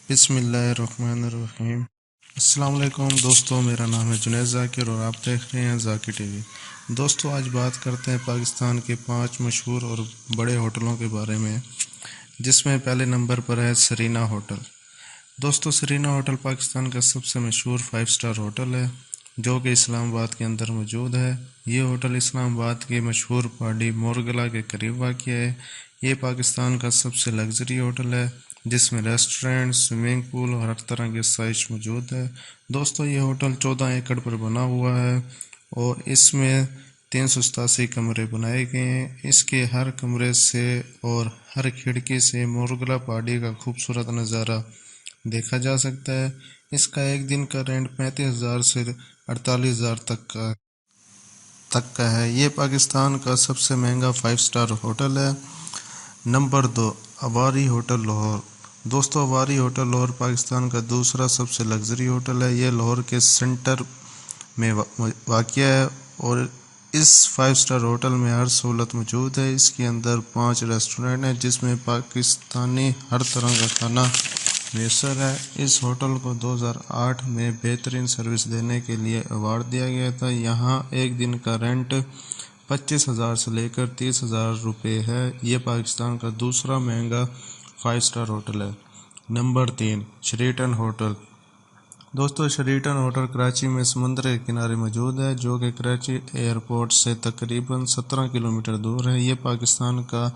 بسم اللہ الرحمن الرحیم۔ السلام علیکم دوستو، میرا نام ہے جنید ذاکر اور آپ دیکھ رہے ہیں ذاکر ٹی وی۔ دوستو آج بات کرتے ہیں پاکستان کے 5 مشہور اور بڑے ہوٹلوں کے بارے میں، جس میں پہلے نمبر پر ہے سرینا ہوٹل۔ دوستو سرینا ہوٹل پاکستان کا سب سے مشہور 5 سٹار ہوٹل ہے جو کہ اسلام آباد کے اندر موجود ہے۔ یہ ہوٹل اسلام آباد کے مشہور پہاڑی مورگلا کے قریب واقع ہے۔ یہ پاکستان کا سب سے لگژری ہوٹل ہے جس میں ریسٹورنٹ، سوئمنگ پول اور ہر طرح کی آسائش موجود ہے۔ دوستو یہ ہوٹل 14 ایکڑ پر بنا ہوا ہے اور اس میں 387 کمرے بنائے گئے ہیں۔ اس کے ہر کمرے سے اور ہر کھڑکی سے مورگلا پہاڑی کا خوبصورت نظارہ دیکھا جا سکتا ہے۔ اس کا ایک دن کا رینٹ 35,000 سے 48,000 تک کا ہے۔ یہ پاکستان کا سب سے مہنگا 5 سٹار ہوٹل ہے۔ Number 2، Avari hotel Lahore. دوستو اواری ہوٹل لاہور پاکستان کا دوسرا سب سے لگژری ہوٹل ہے۔ یہ لاہور کے سینٹر میں واقع ہے اور اس 5 سٹار ہوٹل میں ہر سہولت موجود ہے۔ اس کے اندر 5 ریسٹورنٹ ہیں جس میں پاکستانی ہر طرح کا کھانا میسر ہے۔ اس ہوٹل کو 2008 میں بہترین سروس دینے کے لیے ایوارڈ دیا گیا تھا۔ یہاں ایک دن کا رینٹ 25,000 سے لے کر 30,000 روپے ہے۔ یہ پاکستان کا دوسرا مہنگا 5 سٹار ہوٹل ہے۔ Number 3، Sheraton hotel. دوستو شریٹن ہوٹل کراچی میں سمندر کے کنارے موجود ہے جو کہ کراچی ایئرپورٹ سے تقریباً 17 کلومیٹر دور ہے۔ یہ پاکستان کا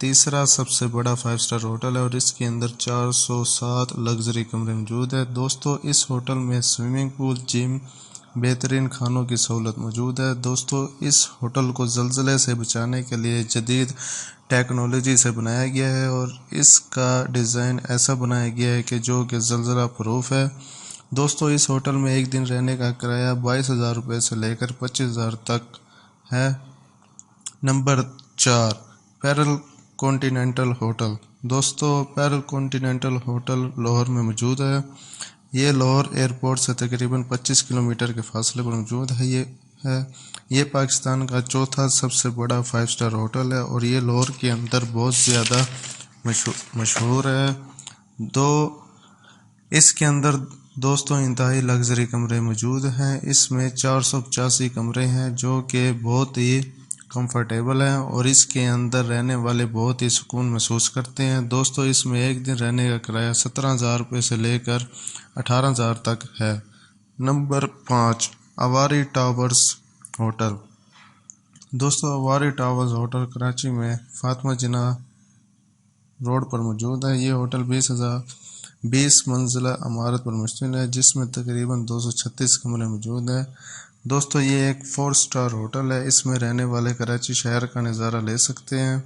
تیسرا سب سے بڑا 5 سٹار ہوٹل ہے اور اس کے اندر 407 لگژری کمرے موجود ہیں۔ دوستو اس ہوٹل میں سوئمنگ پول، جم، بہترین کھانوں کی سہولت موجود ہے۔ دوستو اس ہوٹل کو زلزلے سے بچانے کے لیے جدید ٹیکنالوجی سے بنایا گیا ہے اور اس کا ڈیزائن ایسا بنایا گیا ہے کہ جو کہ زلزلہ پروف ہے۔ دوستو اس ہوٹل میں ایک دن رہنے کا کرایہ 22,000 روپے سے لے کر 25,000 تک ہے۔ Number 4، parallel continental hotel. دوستو پیرل کانٹیننٹل ہوٹل لاہور میں موجود ہے۔ یہ لاہور ایئرپورٹ سے تقریباً 25 کلومیٹر کے فاصلے پر موجود ہے۔ یہ پاکستان کا چوتھا سب سے بڑا 5 سٹار ہوٹل ہے اور یہ لاہور کے اندر بہت زیادہ مشہور ہے۔ اس کے اندر دوستو انتہائی لگژری کمرے موجود ہیں۔ اس میں 485 کمرے ہیں جو کہ بہت ہی کمفرٹیبل ہیں اور اس کے اندر رہنے والے بہت ہی سکون محسوس کرتے ہیں۔ دوستو اس میں ایک دن رہنے کا کرایہ 17,000 روپے سے لے کر 18,000 تک ہے۔ Number 5، Avari towers hotel. دوستو اواری ٹاورز ہوٹل کراچی میں فاطمہ جناح روڈ پر موجود ہے۔ یہ ہوٹل 20 منزلہ عمارت پر مشتمل ہے جس میں تقریباً 236 کمرے موجود ہیں۔ دوستو یہ ایک 4 سٹار ہوٹل ہے۔ اس میں رہنے والے کراچی شہر کا نظارہ لے سکتے ہیں۔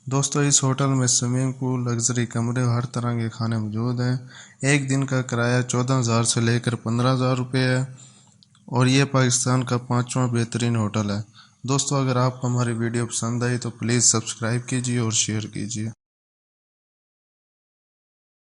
دوستو اس ہوٹل میں سوئمنگ پول، لگژری کمرے اور ہر طرح کے کھانے موجود ہیں۔ ایک دن کا کرایہ 14,000 سے لے کر 15,000 روپے ہے اور یہ پاکستان کا 5واں بہترین ہوٹل ہے۔ دوستو اگر آپ کو ہماری ویڈیو پسند آئی تو پلیز سبسکرائب کیجیے اور شیئر کیجیے۔